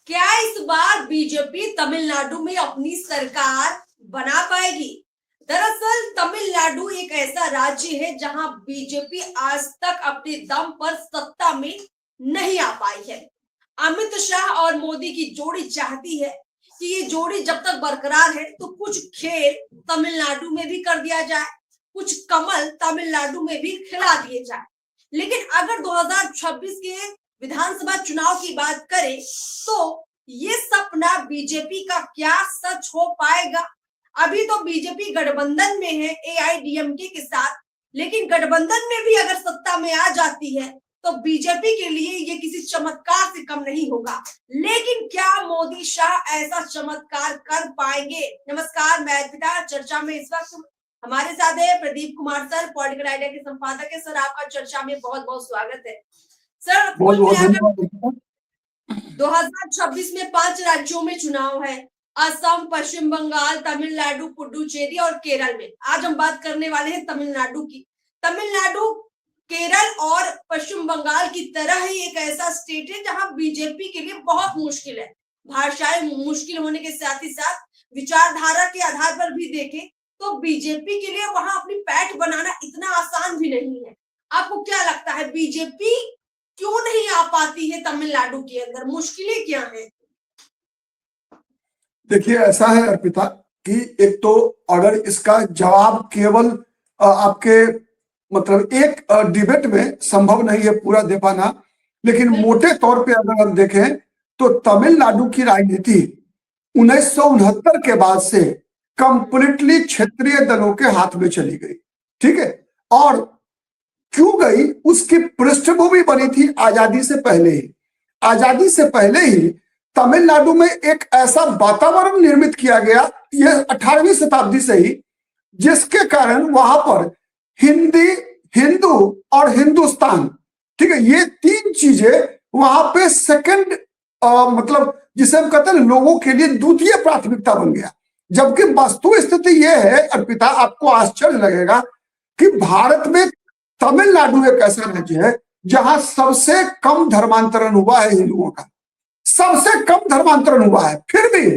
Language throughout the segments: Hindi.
क्या इस बार बीजेपी तमिलनाडु में अपनी सरकार बना पाएगी? दरअसल तमिलनाडु एक ऐसा राज्य है जहां बीजेपी आज तक अपने दम पर सत्ता में नहीं आ पाई है। अमित शाह और मोदी की जोड़ी चाहती है कि ये जोड़ी जब तक बरकरार है तो कुछ खेल तमिलनाडु में भी कर दिया जाए, कुछ कमल तमिलनाडु में भी खिला दिए जाए। लेकिन अगर 2026 के विधानसभा चुनाव की बात करें तो ये सपना बीजेपी का क्या सच हो पाएगा? अभी तो बीजेपी गठबंधन में है एआईडीएमके के साथ, लेकिन गठबंधन में भी अगर सत्ता में आ जाती है तो बीजेपी के लिए ये किसी चमत्कार से कम नहीं होगा। लेकिन क्या मोदी शाह ऐसा चमत्कार कर पाएंगे? नमस्कार, मैं अर्पिता। चर्चा में इस वक्त हमारे साथ है Pradeep Kumar sir, political idea के संपादक है। सर, आपका चर्चा में बहुत बहुत स्वागत है। सर, कुल मिलाकर 2026 में 5 राज्यों में चुनाव है, असम, पश्चिम बंगाल, तमिलनाडु, पुडुचेरी और केरल में। आज हम बात करने वाले हैं तमिलनाडु की। तमिलनाडु केरल और पश्चिम बंगाल की तरह ही एक ऐसा स्टेट है जहां बीजेपी के लिए बहुत मुश्किल है। भाषाएं मुश्किल होने के साथ ही साथ विचारधारा के आधार पर भी देखें तो बीजेपी के लिए वहां अपनी पैठ बनाना इतना आसान भी नहीं है। आपको क्या लगता है, बीजेपी क्यों नहीं आ पाती है तमिलनाडु के अंदर? मुश्किलें क्या है? देखिए, ऐसा है अर्पिता कि एक तो अगर इसका जवाब केवल आपके मतलब एक डिबेट में संभव नहीं है पूरा दे पाना, लेकिन मोटे तौर पे अगर हम देखें तो तमिलनाडु की राजनीति 1969 के बाद से कंप्लीटली क्षेत्रीय दलों के हाथ में चली गई। ठीक है, और क्यों गई उसकी पृष्ठभूमि बनी थी आजादी से पहले ही। आजादी से पहले ही तमिलनाडु में एक ऐसा वातावरण निर्मित किया गया, यह 18वीं शताब्दी से ही, जिसके कारण वहां पर हिंदी, हिंदू और हिंदुस्तान, ठीक है, ये तीन चीजें वहां पे सेकंड मतलब जिसे हम कहते हैं लोगों के लिए द्वितीय प्राथमिकता बन गया। जबकि वस्तु स्थिति यह है अर्पिता, आपको आश्चर्य लगेगा कि भारत में तमिलनाडु एक ऐसा राज्य है जहां सबसे कम धर्मांतरण हुआ है हिंदुओं का, सबसे कम धर्मांतरण हुआ है। फिर भी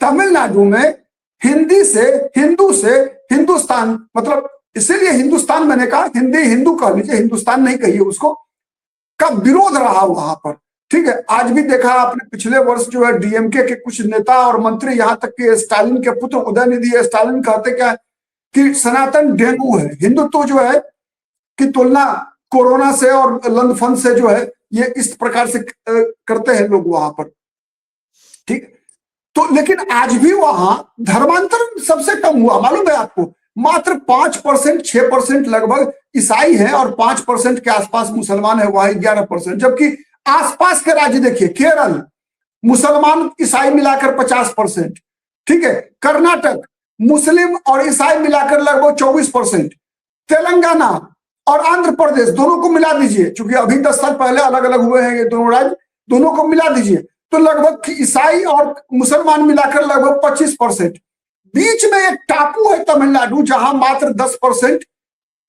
तमिलनाडु में हिंदी से, हिंदू से हिंदुस्तान, मतलब इसीलिए हिंदुस्तान मैंने कहा, हिंदी हिंदू कह लीजिए, हिंदुस्तान नहीं कहिए उसको, का विरोध रहा वहां पर। ठीक है, आज भी देखा आपने, पिछले वर्ष जो है डीएमके के कुछ नेता और मंत्री, यहां तक कि स्टालिन के पुत्र उदयनिधि स्टालिन कहते क्या कि सनातन डेंगू है, हिंदुत्व जो है की तुलना कोरोना से और लंदफन से जो है ये इस प्रकार से करते हैं लोग वहां पर। ठीक, तो लेकिन आज भी वहां धर्मांतरण सबसे कम हुआ। मालूम है आपको, मात्र 5%, 6% लगभग ईसाई हैं और 5% के आसपास मुसलमान है, वहां 11%। जबकि आसपास के राज्य देखिए, केरल मुसलमान ईसाई मिलाकर 50%, ठीक है, कर्नाटक मुस्लिम और ईसाई मिलाकर लगभग 24%, तेलंगाना और आंध्र प्रदेश दोनों को मिला दीजिए, क्योंकि अभी 10 साल पहले अलग अलग हुए हैं ये दोनों राज्य, दोनों को मिला दीजिए तो लगभग ईसाई और मुसलमान मिलाकर लगभग 25%। बीच में एक टापू है तमिलनाडु जहां मात्र 10%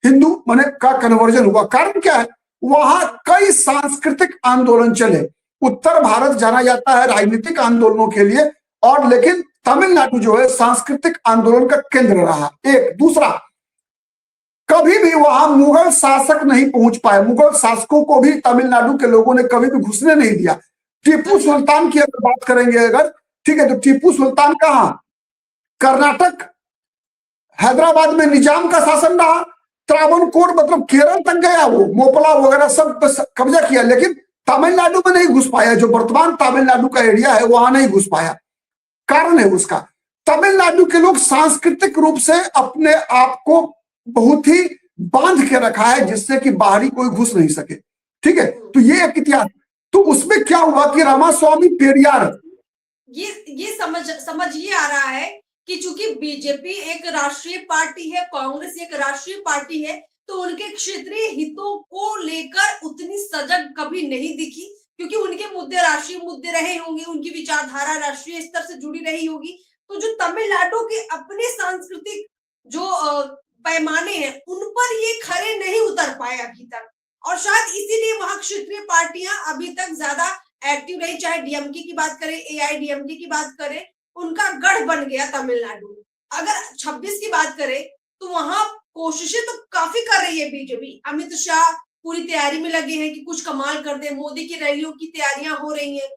हिंदू माने का कन्वर्जन हुआ। कारण क्या है, वहां कई सांस्कृतिक आंदोलन चले। उत्तर भारत जाना जाता है राजनीतिक आंदोलनों के लिए, और लेकिन तमिलनाडु जो है सांस्कृतिक आंदोलन का केंद्र रहा। एक दूसरा, कभी भी वहां मुगल शासक नहीं पहुंच पाए, मुगल शासकों को भी तमिलनाडु के लोगों ने कभी भी घुसने नहीं दिया। टीपू सुल्तान की अगर बात करेंगे अगर, ठीक है, तो टीपू सुल्तान कहां, कर्नाटक, हैदराबाद में निजाम का शासन रहा, त्रावणकोर मतलब केरल तक गया, वो मोपला वगैरह सब कब्जा किया, लेकिन तमिलनाडु में नहीं घुस पाया। जो वर्तमान तमिलनाडु का एरिया है वहां नहीं घुस पाया। कारण है उसका, तमिलनाडु के लोग सांस्कृतिक रूप से अपने आप को बहुत ही बांध के रखा है, जिससे कि बाहरी कोई घुस नहीं सके। ठीक है, तो ये एक इतिहास। तो उसमें क्या हुआ कि रामास्वामी पेरियार, ये समझ ये आ रहा है कि चूंकि बीजेपी एक राष्ट्रीय पार्टी है, कांग्रेस एक राष्ट्रीय पार्टी है, तो उनके क्षेत्रीय हितों को लेकर उतनी सजग कभी नहीं दिखी, क्योंकि उनके मुद्दे राष्ट्रीय मुद्दे रहे होंगे, उनकी विचारधारा राष्ट्रीय स्तर से जुड़ी रही होगी। तो जो तमिलनाडु के अपने सांस्कृतिक जो पैमाने हैं उन पर ये खरे नहीं उतर पाए अभी तक, और शायद इसीलिए वहां क्षेत्रीय पार्टियां अभी तक ज्यादा एक्टिव रही, चाहे डीएमके की बात करें, एआईडीएमके की बात करें, उनका गढ़ बन गया तमिलनाडु में। अगर 26 की बात करें तो वहां कोशिशें तो काफी कर रही है बीजेपी। अमित शाह पूरी तैयारी में लगे हैं कि कुछ कमाल कर दे, मोदी की रैलियों की तैयारियां हो रही हैं।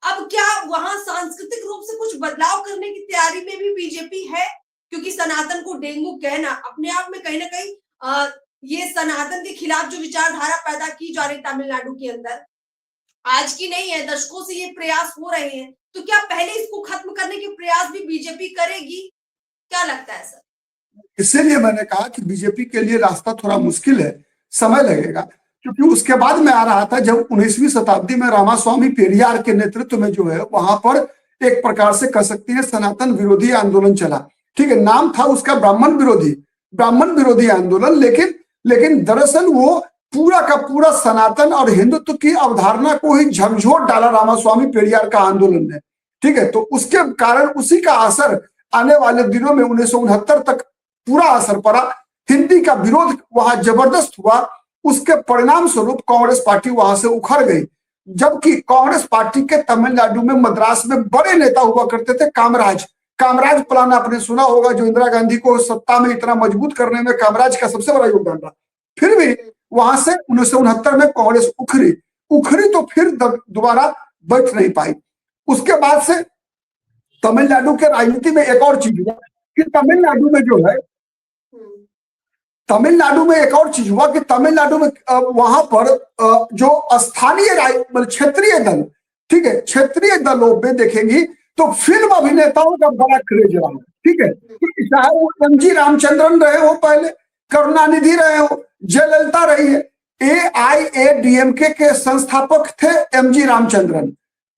अब क्या वहां सांस्कृतिक रूप से कुछ बदलाव करने की तैयारी में भी बीजेपी है? क्योंकि सनातन को डेंगू कहना अपने आप में कहीं ना कहीं ये सनातन के खिलाफ जो विचारधारा पैदा की जा रही तमिलनाडु के अंदर, आज की नहीं है, दशकों से ये प्रयास हो रहे हैं। तो क्या पहले इसको खत्म करने के प्रयास भी बीजेपी करेगी? क्या लगता है सर? इसीलिए मैंने कहा कि बीजेपी के लिए रास्ता थोड़ा मुश्किल है, समय लगेगा, क्योंकि उसके बाद में आ रहा था जब 19वीं शताब्दी में रामास्वामी पेरियार के नेतृत्व में जो है वहां पर एक प्रकार से कह सकते हैं सनातन विरोधी आंदोलन चला। ठीक है, नाम था उसका ब्राह्मण विरोधी आंदोलन, लेकिन दरअसल वो पूरा का पूरा सनातन और हिंदुत्व की अवधारणा को ही झकझोर डाला रामास्वामी पेरियार का आंदोलन ने। ठीक है, तो उसके कारण उसी का असर आने वाले दिनों में 1969 तक पूरा असर पड़ा। हिंदी का विरोध वहां जबरदस्त हुआ, उसके परिणाम स्वरूप कांग्रेस पार्टी वहां से उखड़ गई। जबकि कांग्रेस पार्टी के तमिलनाडु में मद्रास में बड़े नेता हुआ करते थे कामराज प्लान आपने सुना होगा, जो इंदिरा गांधी को सत्ता में इतना मजबूत करने में कामराज का सबसे बड़ा योगदान रहा। फिर भी वहां से 1969 में कांग्रेस उखड़ी तो फिर दोबारा बैठ नहीं पाई। उसके बाद से तमिलनाडु के राजनीति में एक और चीज हुआ कि तमिलनाडु में एक और चीज हुआ कि तमिलनाडु में वहां पर जो स्थानीय क्षेत्रीय दल, ठीक है, क्षेत्रीय दलों में देखेंगी तो फिल्म अभिनेताओं का बड़ा क्रेज रहा। ठीक है, चाहे वो एमजी रामचंद्रन रहे हो, पहले करुणानिधि रहे हो, जयललिता रही है। एआईएडीएमके के संस्थापक थे एमजी रामचंद्रन,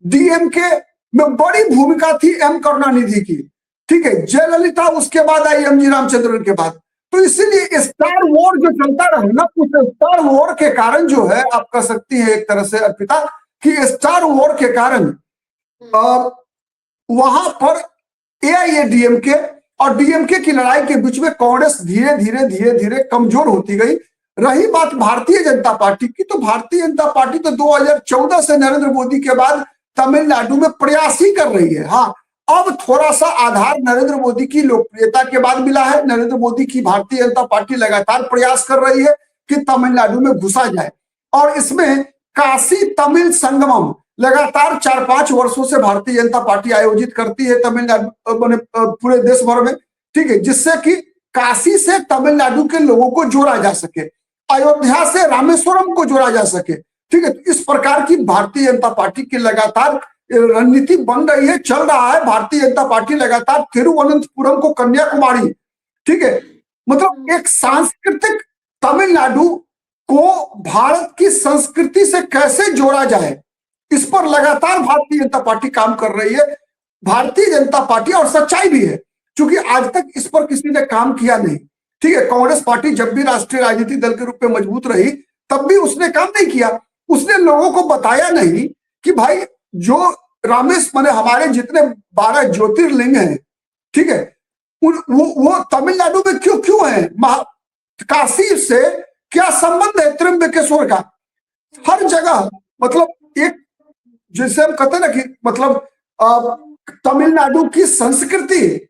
डीएमके में बड़ी भूमिका थी एम करुणानिधि की। ठीक है, जयललिता उसके बाद आई एमजी रामचंद्रन के बाद। तो इसीलिए स्टार वॉर जो चलता रहा ना, उस स्टार वॉर के कारण जो है आप कह सकती है एक तरह से अर्पिता कि स्टार वॉर के कारण वहां पर एआईएडीएमके और डीएमके की लड़ाई के बीच में कांग्रेस धीरे धीरे कमजोर होती गई। रही बात भारतीय जनता पार्टी की, तो भारतीय जनता पार्टी तो 2014 से नरेंद्र मोदी के बाद तमिलनाडु में प्रयास ही कर रही है। हाँ, अब थोड़ा सा आधार नरेंद्र मोदी की लोकप्रियता के बाद मिला है। नरेंद्र मोदी की भारतीय जनता पार्टी लगातार प्रयास कर रही है कि तमिलनाडु में घुसा जाए, और इसमें काशी तमिल संगमम लगातार 4-5 वर्षों से भारतीय जनता पार्टी आयोजित करती है तमिलनाडु पूरे देश भर में। ठीक है, जिससे कि काशी से तमिलनाडु के लोगों को जोड़ा जा सके, अयोध्या से रामेश्वरम को जोड़ा जा सके। ठीक है, तो इस प्रकार की भारतीय जनता पार्टी की लगातार रणनीति बन रही है, चल रहा है। भारतीय जनता पार्टी लगातार तिरुवनंतपुरम को कन्याकुमारी, ठीक है, मतलब एक सांस्कृतिक तमिलनाडु को भारत की संस्कृति से कैसे जोड़ा जाए, इस पर लगातार भारतीय जनता पार्टी काम कर रही है। भारतीय जनता पार्टी, और सच्चाई भी है, क्योंकि आज तक इस पर किसी ने काम किया नहीं। ठीक है, कांग्रेस पार्टी जब भी राष्ट्रीय राजनीतिक दल के रूप में मजबूत रही, तब भी उसने काम नहीं किया। उसने लोगों को बताया नहीं कि भाई जो रामेश्वर हमारे जितने 12 ज्योतिर्लिंग हैं, ठीक है, वो तमिलनाडु में क्यों है, काशी से क्या संबंध है त्र्यंबकेश्वर का। हर जगह मतलब एक, जैसे हम कहते हैं ना कि मतलब तमिलनाडु की संस्कृति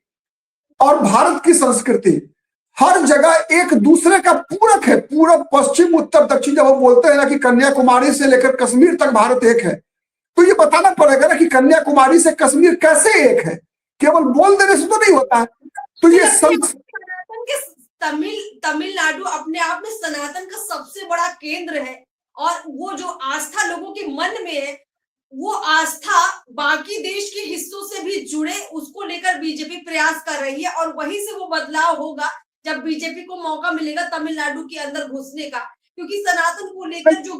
और भारत की संस्कृति हर जगह एक दूसरे का पूरक है। पूरब, पश्चिम, उत्तर, दक्षिण, जब हम बोलते हैं ना कि कन्याकुमारी से लेकर कश्मीर तक भारत एक है, तो ये बताना पड़ेगा ना कि कन्याकुमारी से कश्मीर कैसे एक है। केवल बोल देने से तो नहीं होता है। तो ये तमिलनाडु अपने आप में सनातन का सबसे बड़ा केंद्र है, और वो जो आस्था लोगों के मन में है, वो आस्था बाकी देश के हिस्सों से भी जुड़े, उसको लेकर बीजेपी प्रयास कर रही है। और वहीं से वो बदलाव होगा जब बीजेपी को मौका मिलेगा तमिलनाडु के अंदर घुसने का, क्योंकि सनातन को लेकर जो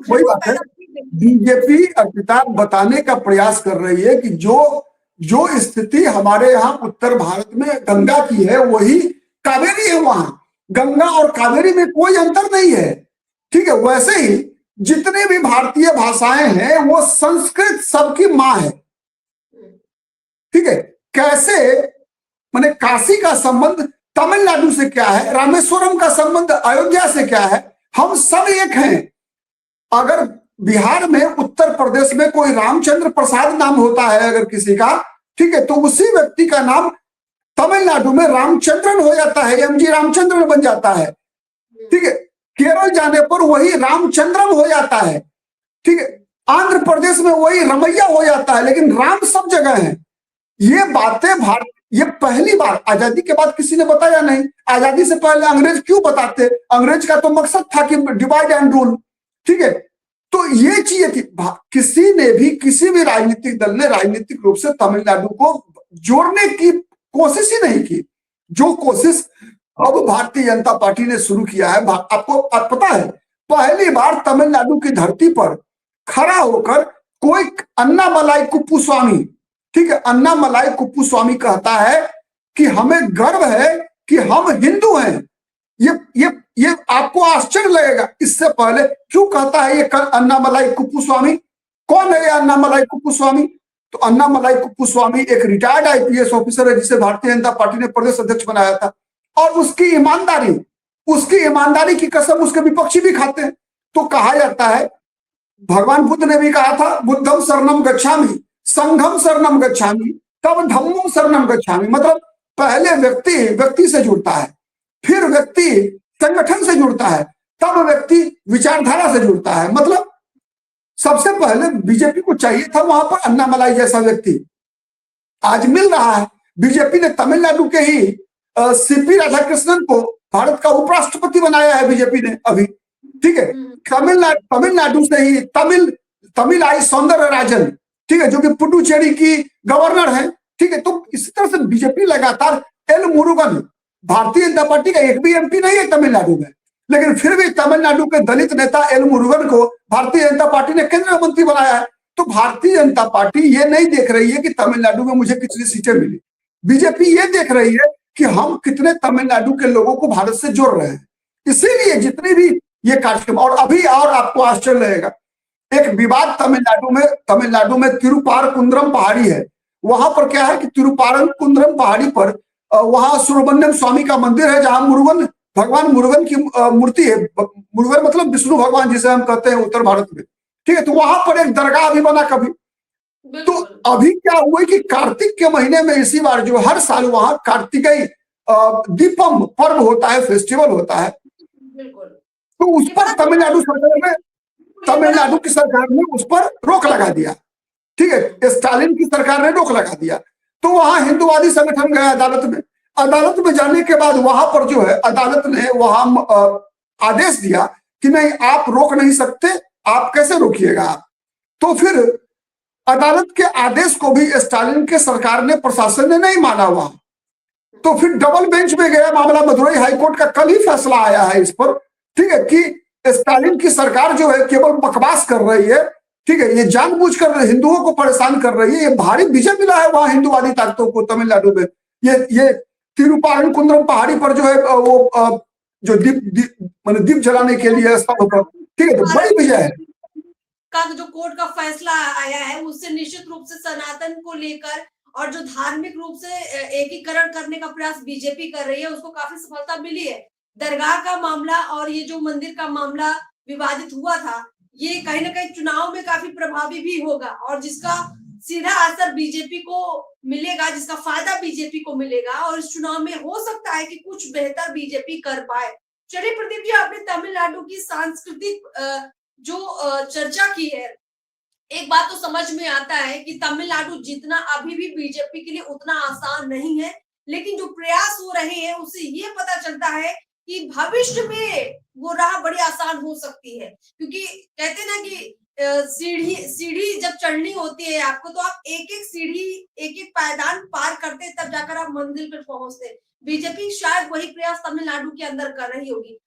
बीजेपी अर्पिता बताने का प्रयास कर रही है कि जो स्थिति हमारे यहाँ उत्तर भारत में गंगा की है, वही कावेरी है। वहां गंगा और कावेरी में कोई अंतर नहीं है। ठीक है, वैसे ही जितने भी भारतीय भाषाएं हैं, वो संस्कृत सबकी मां है। ठीक है, कैसे माने काशी का संबंध तमिलनाडु से क्या है, रामेश्वरम का संबंध अयोध्या से क्या है, हम सब एक हैं। अगर बिहार में, उत्तर प्रदेश में कोई रामचंद्र प्रसाद नाम होता है अगर किसी का, ठीक है, तो उसी व्यक्ति का नाम तमिलनाडु में रामचंद्रन हो जाता है, एमजी रामचंद्रन बन जाता है, ठीक है। केरल जाने पर वही रामचंद्रन हो जाता है, ठीक है। आंध्र प्रदेश में वही रमैया हो जाता है, लेकिन राम सब जगह है। ये बातें भारत, ये पहली बार आजादी के बाद किसी ने बताया नहीं। आजादी से पहले अंग्रेज क्यों बताते? अंग्रेज का तो मकसद था कि डिवाइड एंड रूल, ठीक है। तो ये चीजें थी, किसी ने भी, किसी भी राजनीतिक दल ने राजनीतिक रूप से तमिलनाडु को जोड़ने की कोशिश ही नहीं की। जो कोशिश अब भारतीय जनता पार्टी ने शुरू किया है, आपको पता है, पहली बार तमिलनाडु की धरती पर खड़ा होकर कोई अन्नामलाई कुप्पुस्वामी, ठीक है, अन्नामलाई कुप्पुस्वामी कहता है कि हमें गर्व है कि हम हिंदू हैं। ये आपको आश्चर्य लगेगा। इससे पहले क्यों कहता है ये अन्नामलाई कुप्पुस्वामी? कौन है ये अन्नामलाई कुप्पुस्वामी? तो अन्नामलाई कुप्पुस्वामी एक रिटायर्ड आईपीएस ऑफिसर है, जिसे भारतीय जनता पार्टी ने प्रदेश अध्यक्ष बनाया था। और उसकी ईमानदारी की कसम उसके विपक्षी भी खाते हैं। तो कहा जाता है, भगवान बुद्ध ने भी कहा था, बुद्धम शरणम गच्छामि, संघम शरणम गच्छामि, तब धम्मो शरणम गच्छामि। मतलब पहले व्यक्ति से जुड़ता है, फिर व्यक्ति संगठन से जुड़ता है, तब व्यक्ति विचारधारा से जुड़ता है। मतलब सबसे पहले बीजेपी को चाहिए था वहां पर अन्नामलाई जैसा व्यक्ति, आज मिल रहा है। बीजेपी ने तमिलनाडु के ही सीपी राधाकृष्णन को भारत का उपराष्ट्रपति बनाया है बीजेपी ने अभी, ठीक है। तमिलनाडु से ही तमिल सौंदरराजन, ठीक है, जो कि पुडुचेरी की गवर्नर है, ठीक है। तो इसी तरह से बीजेपी लगातार, एल मुरुगन भारतीय जनता पार्टी का एक भी एमपी नहीं है तमिलनाडु में, लेकिन फिर भी तमिलनाडु के दलित नेता एल मुरुगन को भारतीय जनता पार्टी ने केंद्रीय मंत्री बनाया है। तो भारतीय जनता पार्टी ये नहीं देख रही है कि तमिलनाडु में मुझे कितनी सीटें मिली, बीजेपी ये देख रही है कि हम कितने तमिलनाडु के लोगों को भारत से जोड़ रहे हैं। इसीलिए जितने भी ये कार्यक्रम, और अभी और आपको आश्चर्य लगेगा, एक विवाद तमिलनाडु में तिरुपारकुंद्रम पहाड़ी है। वहां पर क्या है कि तिरुपारकुंद्रम पहाड़ी पर वहां सुब्रमण्यम स्वामी का मंदिर है, जहां भगवान मुरुगन की मूर्ति है। मुरुगन मतलब विष्णु भगवान जिसे हम कहते हैं उत्तर भारत में, ठीक है। तो वहां पर एक दरगाह भी बना कभी। तो अभी क्या हुआ कि कार्तिक के महीने में इसी बार जो हर साल वहां कार्तिकेय दीपम पर्व होता है, फेस्टिवल होता है, तो उस पर तमिलनाडु की सरकार ने उस पर रोक लगा दिया, ठीक है। स्टालिन की सरकार ने रोक लगा दिया। तो वहां हिंदुवादी संगठन गए अदालत में जाने के बाद वहां पर जो है अदालत ने वहां आदेश दिया कि नहीं, आप रोक नहीं सकते, आप कैसे रोकिएगा आप। तो फिर अदालत के आदेश को भी स्टालिन के सरकार ने, प्रशासन ने नहीं माना वहां। तो फिर डबल बेंच में गया मामला, मदुरई हाईकोर्ट का कल ही फैसला आया है इस पर, ठीक है, कि स्टालिन की सरकार जो है केवल बकवास कर रही है, ठीक है, ये जानबूझकर हिंदुओं को परेशान कर रही है। ये भारी विजय मिला है वहां हिंदुवादी ताकतों को तमिलनाडु में। ये तिरुपारकुंद्रम पहाड़ी पर जो है वो जो दीप जलाने के लिए स्तंभ पर, ठीक है, तो बड़ी विजय है। का जो कोर्ट का फैसला आया है उससे निश्चित रूप से सनातन को लेकर और जो धार्मिक रूप से एकीकरण करने का प्रयास बीजेपी कर रही है उसको काफी सफलता मिली है। दरगाह का मामला और ये जो मंदिर का मामला विवादित हुआ था, ये कहीं ना कहीं चुनाव में काफी प्रभावी भी होगा और जिसका सीधा असर बीजेपी को मिलेगा, जिसका फायदा बीजेपी को मिलेगा और इस चुनाव में हो सकता है कि कुछ बेहतर बीजेपी कर पाए। चलिए प्रदीप जी, आपने तमिलनाडु की सांस्कृतिक जो चर्चा की है, एक बात तो समझ में आता है कि तमिलनाडु जीतना अभी भी बीजेपी के लिए उतना आसान नहीं है, लेकिन जो प्रयास हो रहे हैं उससे ये पता चलता है कि भविष्य में वो राह बड़ी आसान हो सकती है। क्योंकि कहते ना कि सीढ़ी जब चढ़नी होती है आपको, तो आप एक एक सीढ़ी, एक एक पायदान पार करते तब जाकर आप मंजिल पर पहुंचते। बीजेपी शायद वही प्रयास तमिलनाडु के अंदर कर रही होगी।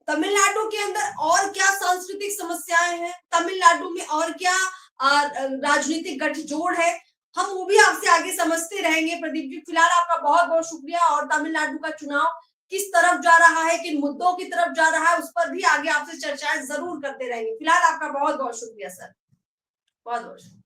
तमिलनाडु के अंदर और क्या सांस्कृतिक समस्याएं हैं, तमिलनाडु में और क्या राजनीतिक गठजोड़ है, हम वो भी आपसे आगे समझते रहेंगे। प्रदीप जी, फिलहाल आपका बहुत बहुत शुक्रिया। और तमिलनाडु का चुनाव किस तरफ जा रहा है, किन मुद्दों की तरफ जा रहा है, उस पर भी आगे आपसे चर्चाएं जरूर करते रहेंगे। फिलहाल आपका बहुत बहुत शुक्रिया सर, बहुत बहुत शुक्रिया।